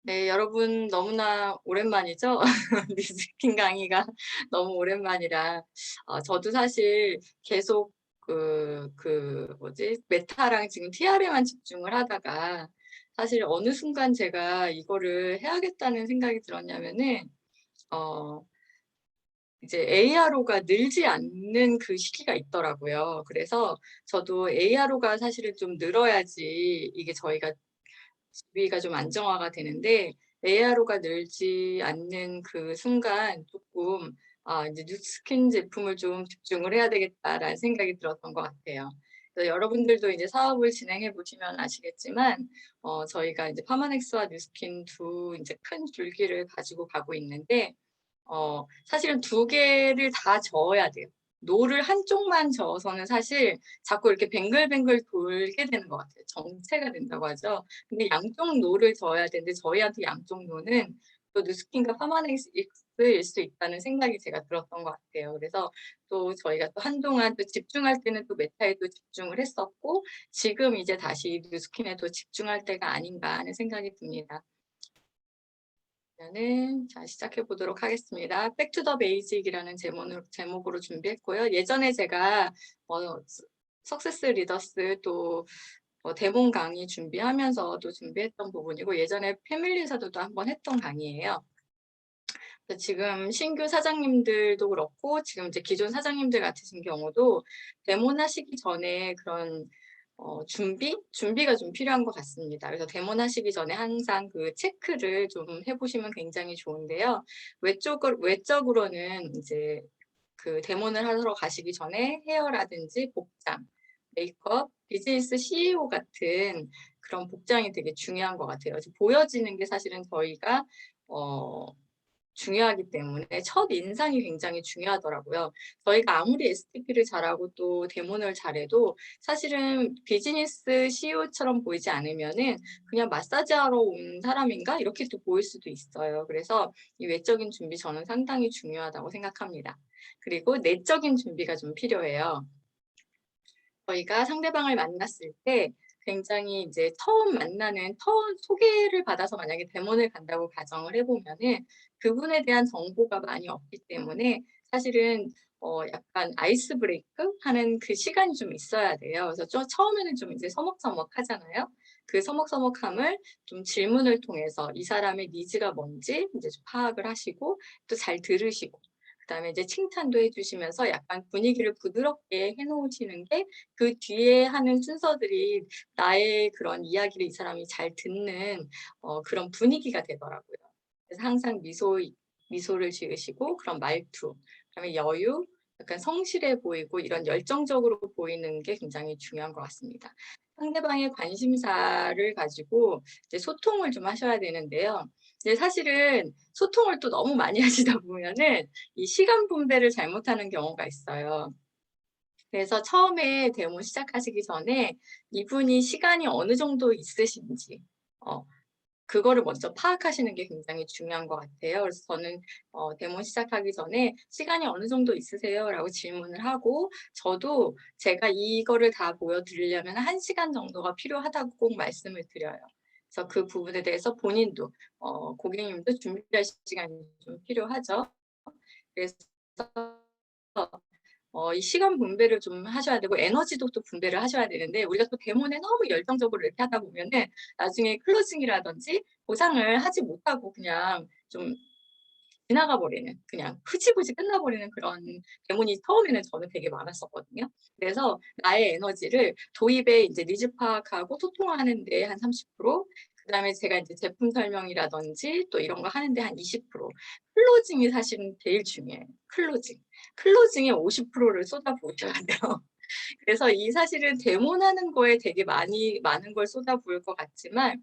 네, 여러분 너무나 오랜만이죠? 리스킹 강의가 너무 오랜만이라 저도 사실 계속 메타랑 지금 TR에만 집중을 하다가 사실 어느 순간 제가 이거를 해야겠다는 생각이 들었냐면은 어 이제 ARO가 늘지 않는 그 시기가 있더라고요. 그래서 저도 ARO가 사실은 좀 늘어야지 이게 저희가 집위가 좀 안정화가 되는데 ARO가 늘지 않는 그 순간 조금 '아 이제 뉴스킨 제품을 좀 집중을 해야 되겠다.'라는 생각이 들었던 것 같아요. 그래서 여러분들도 이제 사업을 진행해 보시면 아시겠지만 저희가 이제 파마넥스와 뉴스킨 두 이제 큰 줄기를 가지고 가고 있는데 사실은 두 개를 다 저어야 돼요. 노를 한쪽만 저어서는 사실 자꾸 이렇게 뱅글뱅글 돌게 되는 것 같아요. 정체가 된다고 하죠. 근데 양쪽 노를 저어야 되는데 저희한테 양쪽 노는 또 뉴스킨과 파마넥스일 수 있다는 생각이 제가 들었던 것 같아요. 그래서 또 저희가 또 한동안 또 집중할 때는 또 메타에 또 집중을 했었고 지금 이제 다시 뉴스킨에 또 집중할 때가 아닌가 하는 생각이 듭니다. 그러면은 자 시작해 보도록 하겠습니다. 백 투 더 베이직이라는 제목으로 준비했고요. 예전에 제가 석세스 리더스 또 대본 강의 준비하면서도 준비했던 부분이고 예전에 패밀리에서도 한번 했던 강의예요. 그래서 지금 신규 사장님들도 그렇고 지금 이제 기존 사장님들 같으신 경우도 데모하시기 전에 그런 준비가 좀 필요한 것 같습니다. 그래서 데모하시기 전에 항상 그 체크를 좀 해 보시면 굉장히 좋은데요. 외적으로는 이제 그 데모를 하러 가시기 전에 헤어라든지 복장, 메이크업, 비즈니스 CEO 같은 그런 복장이 되게 중요한 것 같아요. 그래서 보여지는 게 사실은 저희가 어 중요하기 때문에 첫인상이 굉장히 중요하더라고요. 저희가 아무리 STP를 잘하고 또 데모를 잘해도 사실은 비즈니스 CEO처럼 보이지 않으면은 '그냥 마사지하러 온 사람인가?' 이렇게 또 보일 수도 있어요. 그래서 이 외적인 준비 저는 상당히 중요하다고 생각합니다. 그리고 내적인 준비가 좀 필요해요. 저희가 상대방을 만났을 때 굉장히 이제 처음 소개를 받아서 만약에 대면을 간다고 가정을 해 보면은 그분에 대한 정보가 많이 없기 때문에 사실은 약간 아이스 브레이크 하는 그 시간이 좀 있어야 돼요. 그래서 처음에는 좀 이제 서먹서먹하잖아요. 그 서먹서먹함을 좀 질문을 통해서 이 사람의 니즈가 뭔지 이제 좀 파악을 하시고 또 잘 들으시고 그다음에 이제 칭찬도 해 주시면서 약간 분위기를 부드럽게 해 놓으시는 게 그 뒤에 하는 순서들이 나의 그런 이야기를 이 사람이 잘 듣는 그런 분위기가 되더라고요. 그래서 항상 미소를 지으시고 그런 말투, 그다음에 여유, 약간 성실해 보이고 이런 열정적으로 보이는 게 굉장히 중요한 것 같습니다. 상대방의 관심사를 가지고 이제 소통을 좀 하셔야 되는데요. 근데 사실은 소통을 또 너무 많이 하시다 보면은 이 시간 분배를 잘못하는 경우가 있어요. 그래서 처음에 데모 시작하시기 전에 이분이 시간이 어느 정도 있으신지 어 그거를 먼저 파악하시는 게 굉장히 중요한 것 같아요. 그래서 저는 데모 시작하기 전에 "시간이 어느 정도 있으세요?"라고 질문을 하고 저도 제가 이거를 다 보여 드리려면 1시간 정도가 필요하다고 꼭 말씀을 드려요. 그래서 그 부분에 대해서 본인도 고객님도 준비할 시간이 좀 필요하죠. 그래서 이 시간 분배를 좀 하셔야 되고 에너지도 또 분배를 하셔야 되는데 우리가 또 데모에 너무 열정적으로 이렇게 하다 보면은 나중에 클로징이라든지 보상을 하지 못하고 그냥 좀 지나가 버리는 그냥 흐지부지 끝나 버리는 그런 데모니 처음에는 저는 되게 많았었거든요. 그래서 나의 에너지를 도입에 이제 니즈 파악하고 소통하는 데 한 30%, 그다음에 제가 이제 제품 설명이라든지 또 이런 거 하는 데 한 20%, 클로징이 사실은 제일 중요해요, 클로징. 클로징에 50%를 쏟아부으셔야 돼요. 그래서 이 사실은 데모하는 거에 되게 많은 걸 쏟아부을 것 같지만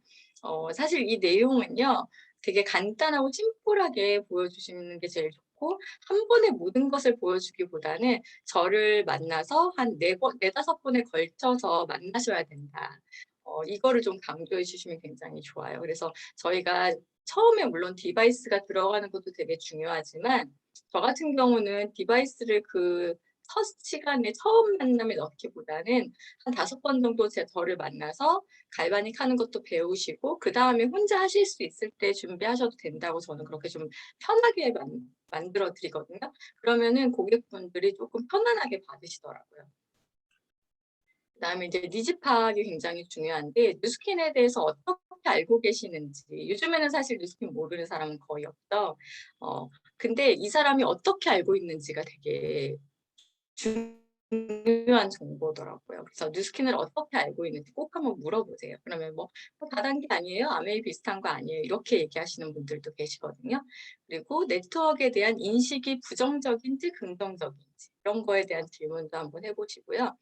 사실 이 내용은요. 되게 간단하고 심플하게 보여주시는 게 제일 좋고 한 번에 모든 것을 보여주기보다는 저를 만나서 한 4번 4-5 번에 걸쳐서 만나셔야 된다. 이거를 좀 강조해 주시면 굉장히 좋아요. 그래서 저희가 처음에 물론 디바이스가 들어가는 것도 되게 중요하지만 저 같은 경우는 디바이스를 첫 시간에 처음 만남에 넣기보다는 한 5번 정도 저를 만나서 갈바닉 하는 것도 배우시고 그다음에 혼자 하실 수 있을 때 준비하셔도 된다고 저는 그렇게 좀 편하게 만들어 드리거든요. 그러면은 고객분들이 조금 편안하게 받으시더라고요. 그다음에 이제 니즈 파악이 굉장히 중요한데 뉴스킨에 대해서 어떻게 알고 계시는지 요즘에는 사실 뉴스킨 모르는 사람은 거의 없죠. 근데 이 사람이 어떻게 알고 있는지가 되게 중요한 정보더라고요. 그래서 뉴스킨을 어떻게 알고 있는지 꼭 한번 물어보세요. 그러면 다단계 아니에요? 아메이 비슷한 거 아니에요? 이렇게 얘기하시는 분들도 계시거든요. 그리고 네트워크에 대한 인식이 부정적인지 긍정적인지 이런 거에 대한 질문도 한번 해보시고요.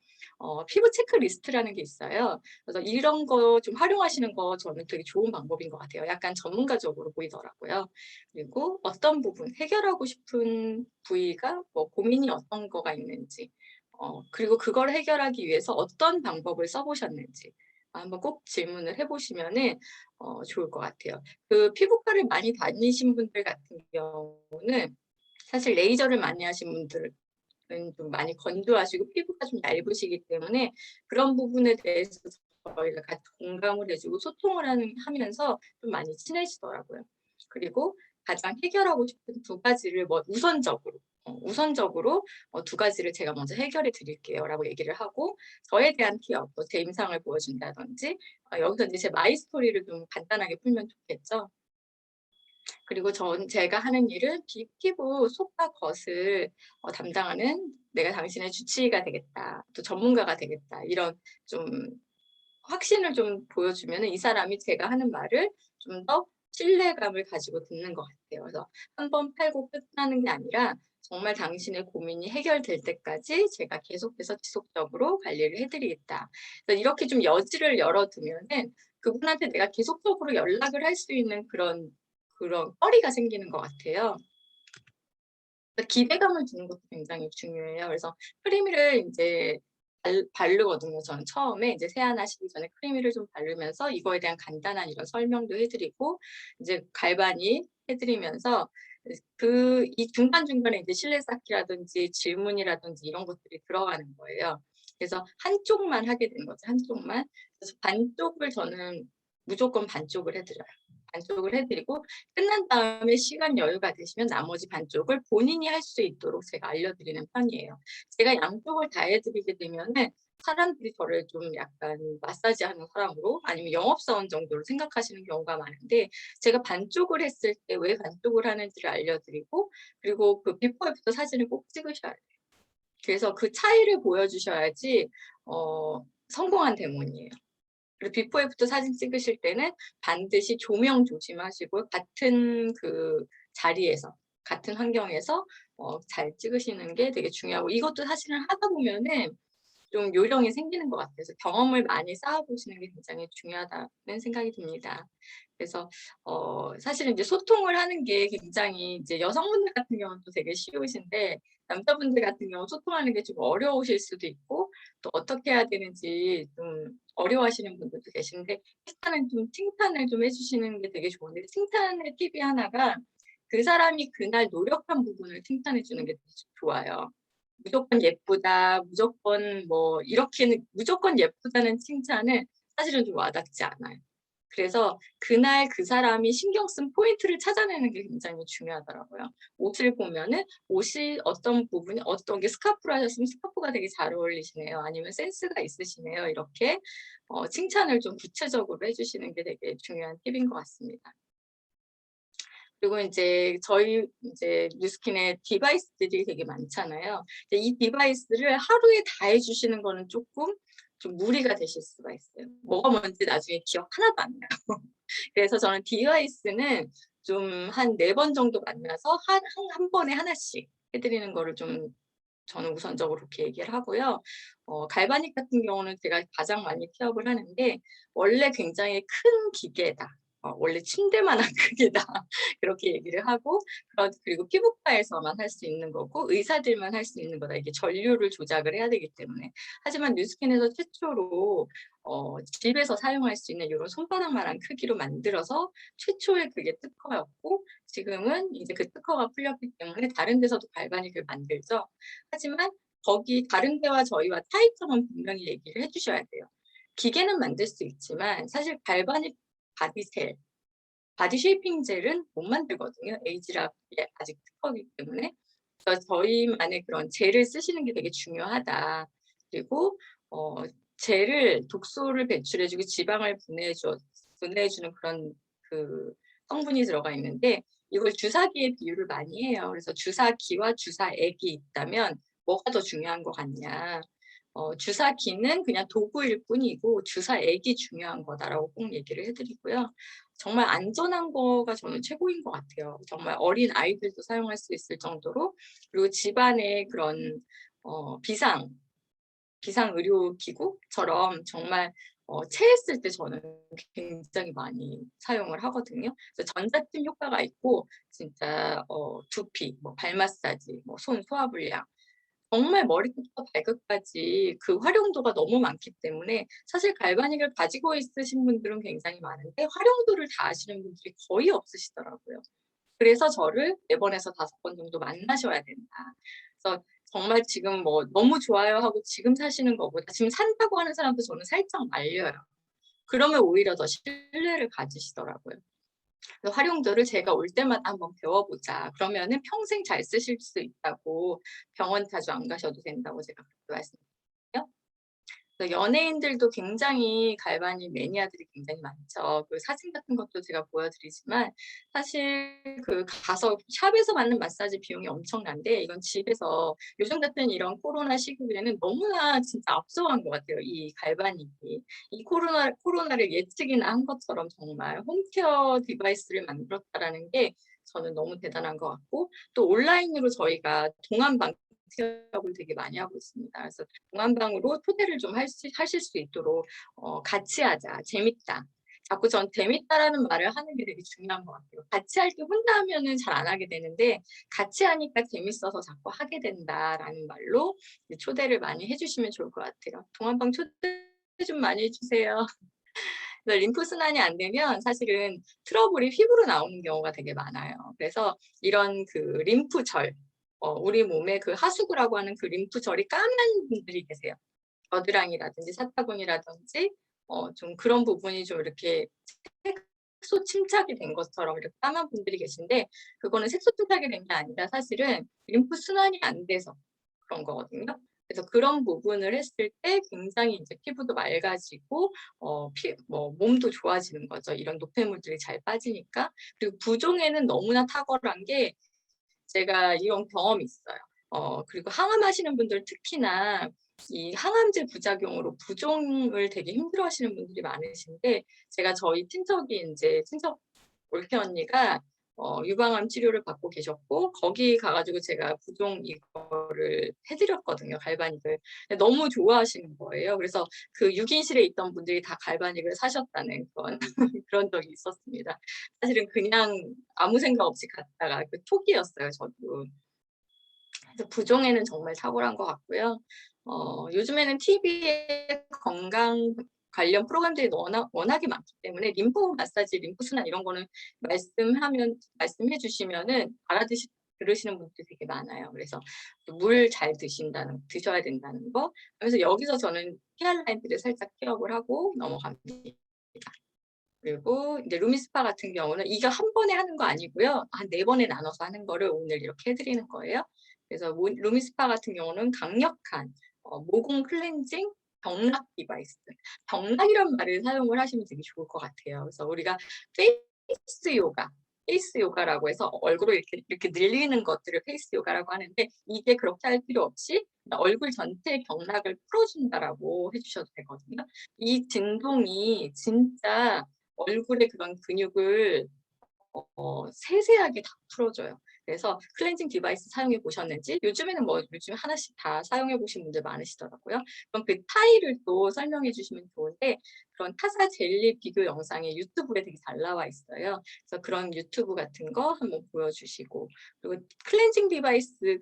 피부 체크리스트라는 게 있어요. 그래서 이런 거 좀 활용하시는 거 저는 되게 좋은 방법인 것 같아요. 약간 전문가적으로 보이더라고요. 그리고 어떤 부분, 해결하고 싶은 부위가 고민이 어떤 거가 있는지, 그리고 그걸 해결하기 위해서 어떤 방법을 써보셨는지 한번 꼭 질문을 해보시면은 좋을 것 같아요. 그 피부과를 많이 다니신 분들 같은 경우는 사실 레이저를 많이 하신 분들은 좀 많이 건조하시고 피부가 좀 얇으시기 때문에 그런 부분에 대해서 저희가 같이 공감을 해주고 소통을 하면서 좀 많이 친해지더라고요. 그리고 가장 해결하고 싶은 두 가지를 우선적으로 두 가지를 제가 먼저 해결해 드릴게요라고 얘기를 하고 저에 대한 티업, 제 임상을 보여준다든지 여기서 이제 제 마이 스토리를 좀 간단하게 풀면 좋겠죠. 그리고 제가 하는 일은 피부 속과 겉을 담당하는 내가 당신의 주치의가 되겠다. 또 전문가가 되겠다. 이런 좀 확신을 좀 보여주면 이 사람이 제가 하는 말을 좀 더 신뢰감을 가지고 듣는 것 같아요. 그래서 한 번 팔고 끝나는 게 아니라 정말 당신의 고민이 해결될 때까지 제가 계속해서 지속적으로 관리를 해드리겠다. 그래서 이렇게 좀 여지를 열어두면은 그분한테 내가 계속적으로 연락을 할 수 있는 그런 꺼리가 생기는 것 같아요. 기대감을 주는 것도 굉장히 중요해요. 그래서 크리미를 이제 바르거든요. 저는 처음에 이제 세안하시기 전에 크리미를 좀 바르면서 이거에 대한 간단한 이런 설명도 해드리고 이제 갈바닉 해드리면서 이 중간중간에 이제 실내 쌓기라든지 질문이라든지 이런 것들이 들어가는 거예요. 그래서 한쪽만 하게 되는 거죠. 한쪽만. 그래서 반쪽을 저는 무조건 반쪽을 해드려요. 반쪽을 해드리고 끝난 다음에 시간 여유가 되시면 나머지 반쪽을 본인이 할 수 있도록 제가 알려드리는 편이에요. 제가 양쪽을 다 해드리게 되면은 사람들이 저를 좀 약간 마사지하는 사람으로 아니면 영업사원 정도로 생각하시는 경우가 많은데 제가 반쪽을 했을 때 왜 반쪽을 하는지를 알려드리고 그리고 그 비포 애프터 사진을 꼭 찍으셔야 돼요. 그래서 그 차이를 보여주셔야지 성공한 데모니에요. 그리고 비포 애프터 사진 찍으실 때는 반드시 조명 조심하시고 같은 그 자리에서 같은 환경에서 잘 찍으시는 게 되게 중요하고 이것도 사실은 하다 보면은 좀 요령이 생기는 것 같아서 경험을 많이 쌓아보시는 게 굉장히 중요하다는 생각이 듭니다. 그래서 사실은 이제 소통을 하는 게 굉장히 이제 여성분들 같은 경우는 또 되게 쉬우신데 남자분들 같은 경우 소통하는 게 좀 어려우실 수도 있고 또 어떻게 해야 되는지 좀 어려워하시는 분들도 계신데 일단은 좀 칭찬을 좀 해주시는 게 되게 좋은데 칭찬의 팁이 하나가 그 사람이 그날 노력한 부분을 칭찬해 주는 게 좋아요. 무조건 예쁘다, 무조건 이렇게는 무조건 예쁘다는 칭찬은 사실은 좀 와닿지 않아요. 그래서 그날 그 사람이 신경 쓴 포인트를 찾아내는 게 굉장히 중요하더라고요. 옷을 보면은 옷이 어떤 부분이 어떤 게 스카프를 하셨으면 스카프가 되게 잘 어울리시네요. 아니면 센스가 있으시네요. 이렇게 칭찬을 좀 구체적으로 해주시는 게 되게 중요한 팁인 것 같습니다. 그리고 이제 저희 이제 뉴스킨에 디바이스들이 되게 많잖아요. 이 디바이스를 하루에 다 해주시는 거는 조금 좀 무리가 되실 수가 있어요. 뭐가 뭔지 나중에 기억 하나도 안 나요. 그래서 저는 디바이스는 좀 한 4번 정도 만나서 한 번에 하나씩 해드리는 거를 좀 저는 우선적으로 그렇게 얘기를 하고요. 갈바닉 같은 경우는 제가 가장 많이 피업을 하는데 원래 굉장히 큰 기계다. 원래 침대만한 크기다. 그렇게 얘기를 하고 그리고 피부과에서만 할 수 있는 거고 의사들만 할 수 있는 거다. 이게 전류를 조작을 해야 되기 때문에. 하지만 뉴스킨에서 최초로 집에서 사용할 수 있는 이런 손바닥만한 크기로 만들어서 최초의 그게 특허였고 지금은 이제 그 특허가 풀렸기 때문에 다른 데서도 갈바닉을 만들죠. 하지만 거기 다른 데와 저희와 차이점은 분명히 얘기를 해 주셔야 돼요. 기계는 만들 수 있지만 사실 갈바닉 바디셀, 바디 쉐이핑 젤은 못 만들거든요. 에이지락이 아직 특허이기 때문에. 그래서 저희만의 그런 젤을 쓰시는 게 되게 중요하다. 그리고 젤을 독소를 배출해 주고 지방을 분해해 주는 그런 그 성분이 들어가 있는데 이걸 주사기에 비유를 많이 해요. 그래서 주사기와 주사액이 있다면 뭐가 더 중요한 것 같냐. 주사기는 그냥 도구일 뿐이고 주사액이 중요한 거다라고 꼭 얘기를 해 드리고요. 정말 안전한 거가 저는 최고인 것 같아요. 정말 어린 아이들도 사용할 수 있을 정도로. 그리고 집안의 그런 비상 의료기구처럼 정말 체했을 때 저는 굉장히 많이 사용을 하거든요. 그래서 전자침 효과가 있고 진짜 두피, 뭐 발 마사지, 뭐 손 소화불량 정말 머리부터 발끝까지 그 활용도가 너무 많기 때문에 사실 갈바닉을 가지고 있으신 분들은 굉장히 많은데 활용도를 다 아시는 분들이 거의 없으시더라고요. 그래서 저를 4번에서 5번 정도 만나셔야 된다. 그래서 정말 지금 뭐 "너무 좋아요." 하고 지금 사시는 것보다 지금 산다고 하는 사람도 저는 살짝 말려요. 그러면 오히려 더 신뢰를 가지시더라고요. 그 활용도를 제가 올 때마다 한번 배워보자. 그러면은 평생 잘 쓰실 수 있다고 병원 자주 안 가셔도 된다고 제가 그렇게 말씀드렸거든요. 그래서 연예인들도 굉장히 갈바닉 매니아들이 굉장히 많죠. 그 사진 같은 것도 제가 보여드리지만 사실 그 가서 샵에서 받는 마사지 비용이 엄청난데 이건 집에서 요즘 같은 이런 코로나 시국에는 너무나 진짜 앞서간 것 같아요. 이 갈바닉이. 이 코로나를 예측이나 한 것처럼 정말 홈케어 디바이스를 만들었다라는 게 저는 너무 대단한 것 같고 또 온라인으로 저희가 동안방 취업을 되게 많이 하고 있습니다. 그래서 동안방으로 토대를 좀 하실 수 있도록 같이 하자, 재밌다. 자꾸 전 재밌다라는 말을 하는 게 되게 중요한 것 같아요. 같이 할 때 혼자 하면은 잘 안 하게 되는데 같이 하니까 재밌어서 자꾸 하게 된다라는 말로 초대를 많이 해주시면 좋을 것 같아요. 동안방 초대 좀 많이 해주세요. 림프 순환이 안 되면 사실은 트러블이 피부로 나오는 경우가 되게 많아요. 그래서 이런 그 림프절, 우리 몸에 그 하수구라고 하는 그 림프절이 까만 분들이 계세요. 겨드랑이라든지 사타구니라든지 좀 그런 부분이 좀 이렇게 색소 침착이 된 것처럼 이렇게 까만 분들이 계신데 그거는 색소 침착이 된 게 아니라 사실은 림프 순환이 안 돼서 그런 거거든요. 그래서 그런 부분을 했을 때 굉장히 이제 피부도 맑아지고 몸도 좋아지는 거죠. 이런 노폐물들이 잘 빠지니까. 그리고 부종에는 너무나 탁월한 게 제가 이런 경험이 있어요. 그리고 항암하시는 분들 특히나 이 항암제 부작용으로 부종을 되게 힘들어하시는 분들이 많으신데 제가 저희 친척 올케 언니가 유방암 치료를 받고 계셨고 거기 가 가지고 제가 부종 이거를 해 드렸거든요, 갈바닉을. 근데 너무 좋아하시는 거예요. 그래서 그 6 인실에 있던 분들이 다 갈바닉을 사셨다는 그런 그런 적이 있었습니다. 사실은 그냥 아무 생각 없이 갔다가 그 초기였어요, 저도. 그래서 부종에는 정말 탁월한 것 같고요. 요즘에는 TV에 건강 관련 프로그램들이 워낙에 많기 때문에 림프 마사지, 림프 순환 이런 거는 말씀해 주시면은 들으시는 분들이 되게 많아요. 그래서 물 잘 드셔야 된다는 거. 그래서 여기서 저는 헤어라인들을 살짝 케어를 하고 넘어갑니다. 그리고 이제 루미스파 같은 경우는 이거 한 번에 하는 거 아니고요. 한 4번에 나눠서 하는 거를 오늘 이렇게 해 드리는 거예요. 그래서 루미스파 같은 경우는 강력한 모공 클렌징 경락 디바이스. 경락이란 말을 사용을 하시면 되게 좋을 것 같아요. 그래서 우리가 페이스 요가라고 해서 얼굴을 이렇게 늘리는 것들을 페이스 요가라고 하는데 이게 그렇게 할 필요 없이 얼굴 전체의 경락을 풀어준다라고 해 주셔도 되거든요. 이 진동이 진짜 얼굴의 그런 근육을 세세하게 다 풀어줘요. 그래서 클렌징 디바이스 사용해 보셨는지 요즘에는 뭐 요즘 하나씩 다 사용해 보신 분들 많으시더라고요. 그럼 그 타일을 또 설명해 주시면 좋은데 그런 타사 젤리 비교 영상이 유튜브에 되게 잘 나와 있어요. 그래서 그런 유튜브 같은 거 한번 보여주시고 그리고 클렌징 디바이스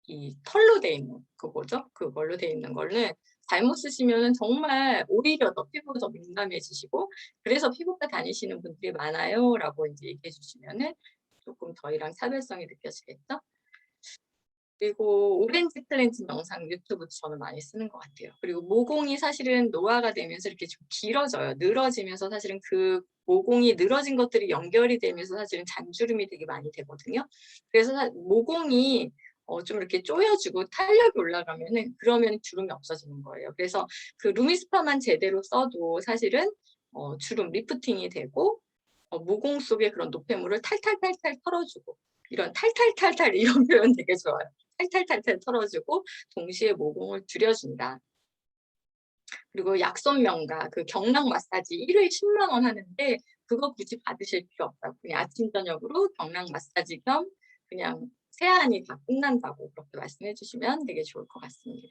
이 털로 돼 있는 그거죠. 그걸로 돼 있는 거는 잘못 쓰시면은 정말 오히려 더 피부가 더 민감해지시고 그래서 피부과 다니시는 분들이 많아요라고 이제 얘기해 주시면은 조금 저희랑 차별성이 느껴지겠죠? 그리고 오렌지 클렌징 영상 유튜브도 저는 많이 쓰는 것 같아요. 그리고 모공이 사실은 노화가 되면서 이렇게 좀 길어져요. 늘어지면서 사실은 그 모공이 늘어진 것들이 연결이 되면서 사실은 잔주름이 되게 많이 되거든요. 그래서 모공이 좀 이렇게 조여지고 탄력이 올라가면은 그러면 주름이 없어지는 거예요. 그래서 그 루미스파만 제대로 써도 사실은 주름 리프팅이 되고 모공 속의 그런 노폐물을 탈탈탈탈 털어주고 이런 탈탈탈탈 이런 표현 되게 좋아요. 탈탈탈탈 털어주고 동시에 모공을 줄여준다. 그리고 약손명가 그 경락 마사지 1회 10만 원 하는데 그거 굳이 받으실 필요 없다고 그냥 아침 저녁으로 경락 마사지 겸 그냥 세안이 다 끝난다고 그렇게 말씀해 주시면 되게 좋을 것 같습니다.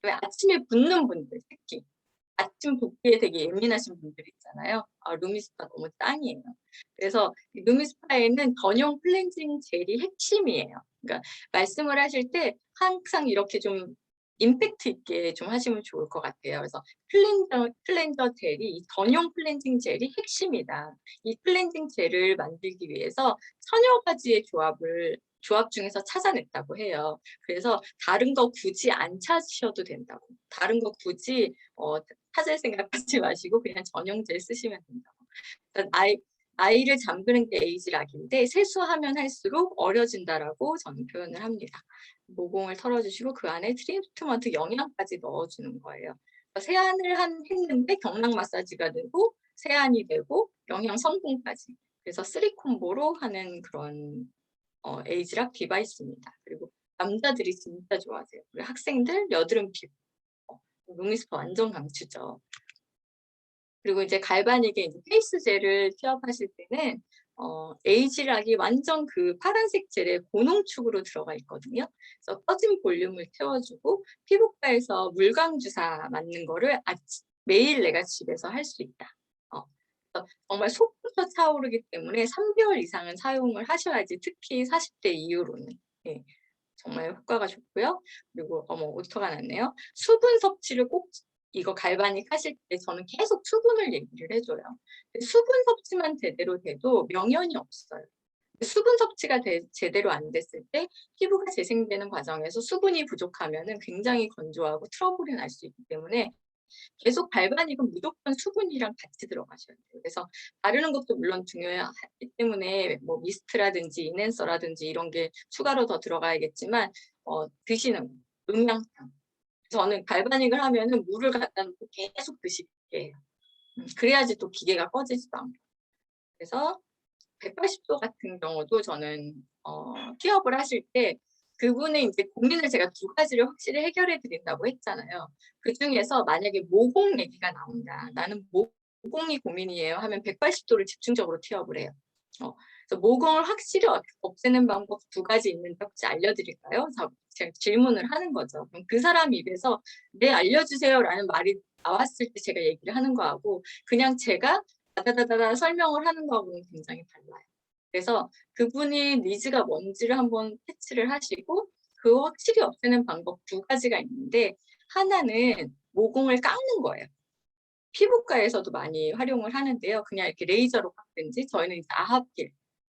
왜 아침에 붓는 분들 특히 아침 붓기에 되게 예민하신 분들 있잖아요. 루미스파 너무 짱이에요. 그래서 루미스파에는 전용 클렌징 젤이 핵심이에요. 그러니까 말씀을 하실 때 항상 이렇게 좀 임팩트 있게 좀 하시면 좋을 것 같아요. 그래서 클렌저 젤이 전용 클렌징 젤이 핵심이다. 이 클렌징 젤을 만들기 위해서 천여 가지의 조합 중에서 찾아냈다고 해요. 그래서 다른 거 굳이 안 찾으셔도 된다고. 다른 거 굳이 찾을 생각하지 마시고 그냥 전용젤 쓰시면 된다고. 그러니까 나이를 잠그는 게 에이지락인데 세수하면 할수록 어려진다라고 저는 표현을 합니다. 모공을 털어주시고 그 안에 트리트먼트 영양까지 넣어주는 거예요. 그러니까 세안을 했는데 경락 마사지가 되고 세안이 되고 영양 성분까지. 그래서 3콤보로 하는 그런 에이지락 디바이스입니다. 그리고 남자들이 진짜 좋아하세요. 그리고 학생들, 여드름 피부. 루미스파 완전 강추죠. 그리고 이제 갈바닉의 이제 페이스 젤을 티업하실 때는 에이지락이 완전 그 파란색 젤에 고농축으로 들어가 있거든요. 그래서 꺼진 볼륨을 채워주고 피부과에서 물광 주사 맞는 거를 매일 내가 집에서 할 수 있다. 정말 속부터 차오르기 때문에 3개월 이상은 사용을 하셔야지 특히 40대 이후로는 예, 정말 효과가 좋고요. 그리고 오토가 났네요. 수분 섭취를 꼭 이거 갈바닉 하실 때 저는 계속 수분을 얘기를 해줘요. 수분 섭취만 제대로 돼도 명연이 없어요. 수분 섭취가 제대로 안 됐을 때 피부가 재생되는 과정에서 수분이 부족하면 굉장히 건조하고 트러블이 날 수 있기 때문에 계속 갈바닉은 무조건 수분이랑 같이 들어가셔야 돼요. 그래서 바르는 것도 물론 중요하기 때문에 뭐 미스트라든지 인핸서라든지 이런 게 추가로 더 들어가야겠지만 드시는 음양탕. 저는 갈바닉을 하면은 물을 갖다 놓고 계속 드시게 해요. 그래야지 또 기계가 꺼지지도 않고. 그래서 180도 같은 경우도 저는 티업을 하실 때 그분의 이제 고민을 제가 2가지를 확실히 해결해 드린다고 했잖아요. 그 중에서 만약에 모공 얘기가 나온다. 나는 모공이 고민이에요 하면 180도를 집중적으로 티업을 해요. 그래서 모공을 확실히 없애는 방법 2가지 있는데 혹시 알려드릴까요? 제가 질문을 하는 거죠. 그럼 그 사람 입에서 네 알려주세요라는 말이 나왔을 때 제가 얘기를 하는 거하고 그냥 제가 다다다다 설명을 하는 거하고는 굉장히 달라요. 그래서 그분이 니즈가 뭔지를 한번 캐치를 하시고 그 확실히 없애는 방법 2가지가 있는데 하나는 모공을 깎는 거예요. 피부과에서도 많이 활용을 하는데요. 그냥 이렇게 레이저로 깎든지 저희는 이제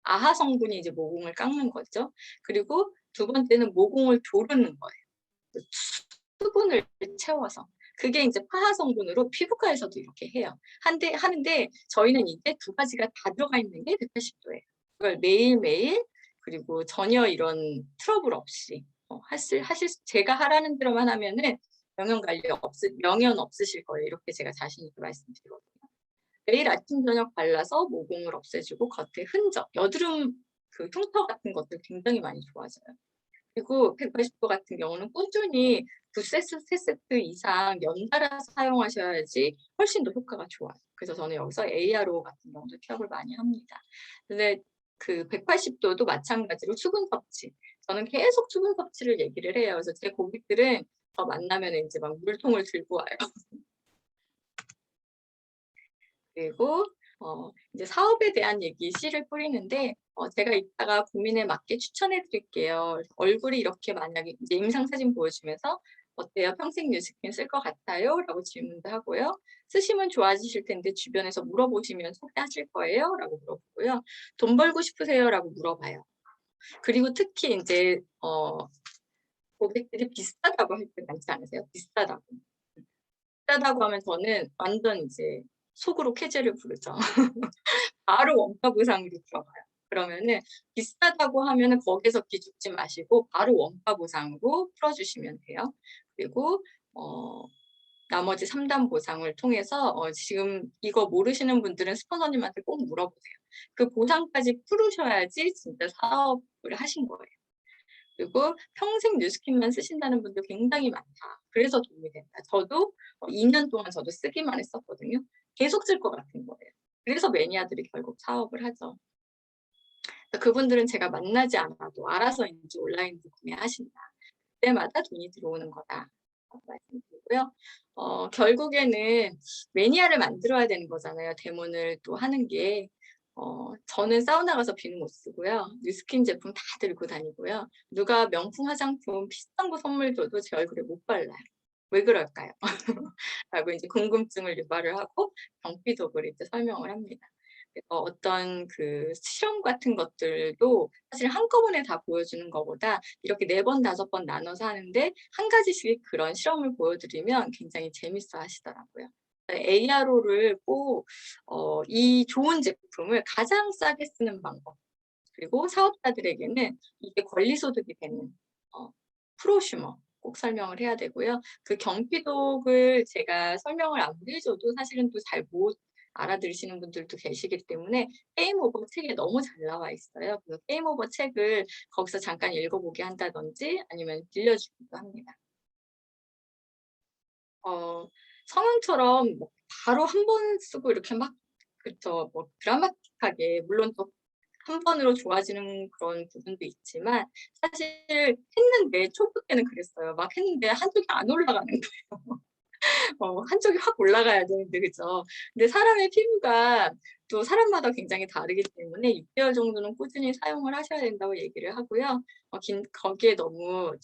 아하 성분이 이제 모공을 깎는 거죠. 그리고 2번째는 모공을 조르는 거예요. 수분을 채워서. 그게 이제 파하 성분으로 피부과에서도 이렇게 해요. 하는데 저희는 이제 2가지가 다 들어가 있는 게 180도예요. 그걸 매일매일 그리고 전혀 이런 트러블 없이 제가 하라는 대로만 하면은 명연 없으실 거예요. 이렇게 제가 자신 있게 말씀드리거든요. 매일 아침 저녁 발라서 모공을 없애주고 겉에 흔적, 여드름 그 흉터 같은 것들 굉장히 많이 좋아져요. 그리고 180도 같은 경우는 꾸준히 3세트 이상 연달아 사용하셔야지 훨씬 더 효과가 좋아요. 그래서 저는 여기서 ARO 같은 경우도 티업을 많이 합니다. 근데 그 180도도 마찬가지로 수분 섭취. 저는 계속 수분 섭취를 얘기를 해요. 그래서 제 고객들은 저 만나면 이제 막 물통을 들고 와요. 그리고 이제 사업에 대한 얘기 씨를 뿌리는데 제가 이따가 고민에 맞게 추천해 드릴게요. 얼굴이 이렇게 만약에 이제 임상사진 보여주면서 어때요? 평생 뉴스킨 쓸 것 같아요? 라고 질문도 하고요. 쓰시면 좋아지실 텐데 주변에서 물어보시면 소개하실 거예요? 라고 물어보고요. 돈 벌고 싶으세요? 라고 물어봐요. 그리고 특히 이제 고객들이 비싸다고 할 때 많지 않으세요? 비싸다고. 비싸다고 하면 저는 완전 이제 속으로 쾌재를 부르죠. 바로 원가 보상으로 들어가요. 그러면은 비싸다고 하면은 거기서 기죽지 마시고 바로 원가 보상으로 풀어 주시면 돼요. 그리고 어 나머지 3단 보상을 통해서 지금 이거 모르시는 분들은 스폰서님한테 꼭 물어보세요. 그 보상까지 풀으셔야지 진짜 사업을 하신 거예요. 그리고 평생 뉴스킨만 쓰신다는 분도 굉장히 많다. 그래서 도움이 된다. 저도 2년 동안 저도 쓰기만 했었거든요. 계속 쓸 것 같은 거예요. 그래서 매니아들이 결국 사업을 하죠. 그분들은 제가 만나지 않아도 알아서인지 온라인으로 구매하신다. 그때마다 돈이 들어오는 거다. 라고 말씀드리고요. 결국에는 매니아를 만들어야 되는 거잖아요. 데모를 또 하는 게. 저는 사우나 가서 비누 못 쓰고요. 뉴스킨 제품 다 들고 다니고요. 누가 명품 화장품 비싼 거 선물 줘도 제 얼굴에 못 발라요. 왜 그럴까요? 라고 이제 궁금증을 유발을 하고 경피독을 이제 설명을 합니다. 그래서 어떤 그 실험 같은 것들도 사실 한꺼번에 다 보여주는 것보다 이렇게 4 번, 5번 나눠서 하는데 한 가지씩 그런 실험을 보여드리면 굉장히 재밌어 하시더라고요. ARO를 꼭 이 좋은 제품을 가장 싸게 쓰는 방법, 그리고 사업자들에게는 이게 권리 소득이 되는 프로슈머 꼭 설명을 해야 되고요. 그 경피독을 제가 설명을 아무리 해 줘도 사실은 또 잘 못 알아들으시는 분들도 계시기 때문에 게임 오버 책에 너무 잘 나와 있어요. 그래서 게임 오버 책을 거기서 잠깐 읽어보게 한다든지 아니면 빌려주기도 합니다. 어 성형처럼 뭐 바로 한 번 쓰고 이렇게 막, 그쵸, 뭐 드라마틱하게 물론 또 한 번으로 좋아지는 그런 부분도 있지만 사실 했는데 초보 때는 그랬어요. 막 했는데 한쪽이 안 올라가는 거예요. 한쪽이 확 올라가야 되는데, 그죠. 근데 사람의 피부가 또 사람마다 굉장히 다르기 때문에 6 개월 정도는 꾸준히 사용을 하셔야 된다고 얘기를 하고요. 긴 거기에 너무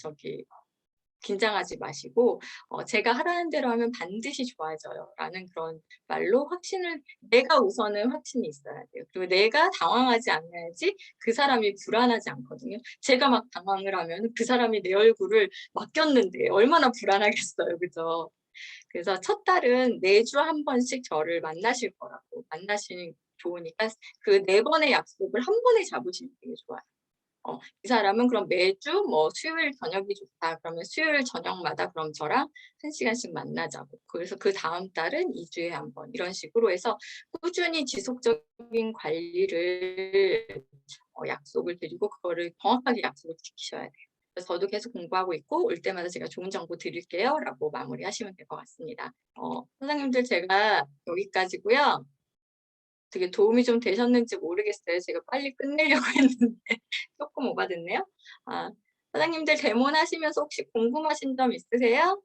긴장하지 마시고 "제가 하라는 대로 하면 반드시 좋아져요."라는 그런 말로 확신을, 내가 우선은 확신이 있어야 돼요. 그리고 내가 당황하지 않아야지 그 사람이 불안하지 않거든요. 제가 막 당황을 하면은 그 사람이 내 얼굴을 맡겼는데 얼마나 불안하겠어요. 그죠? 그래서 첫 달은 매주 한 번씩 저를 만나실 거라고, 만나시는 좋으니까 그 4 번의 약속을 한 번에 잡으시면 되게 좋아요. 이 사람은 그럼 매주 뭐 수요일 저녁이 좋다. 그러면 수요일 저녁마다 그럼 저랑 1 시간씩 만나자고. 그래서 그다음 달은 2 주에 한 번 이런 식으로 해서 꾸준히 지속적인 관리를 약속을 드리고 그거를 정확하게 약속을 지키셔야 돼요. 그래서 저도 계속 공부하고 있고 올 때마다 제가 "좋은 정보 드릴게요."라고 마무리하시면 될 것 같습니다. 선생님들 제가 여기까지고요. 되게 도움이 좀 되셨는지 모르겠어요. 제가 빨리 끝내려고 했는데 쪼끔 오바됐네요. 아, 사장님들 데모하시면서 혹시 궁금하신 점 있으세요?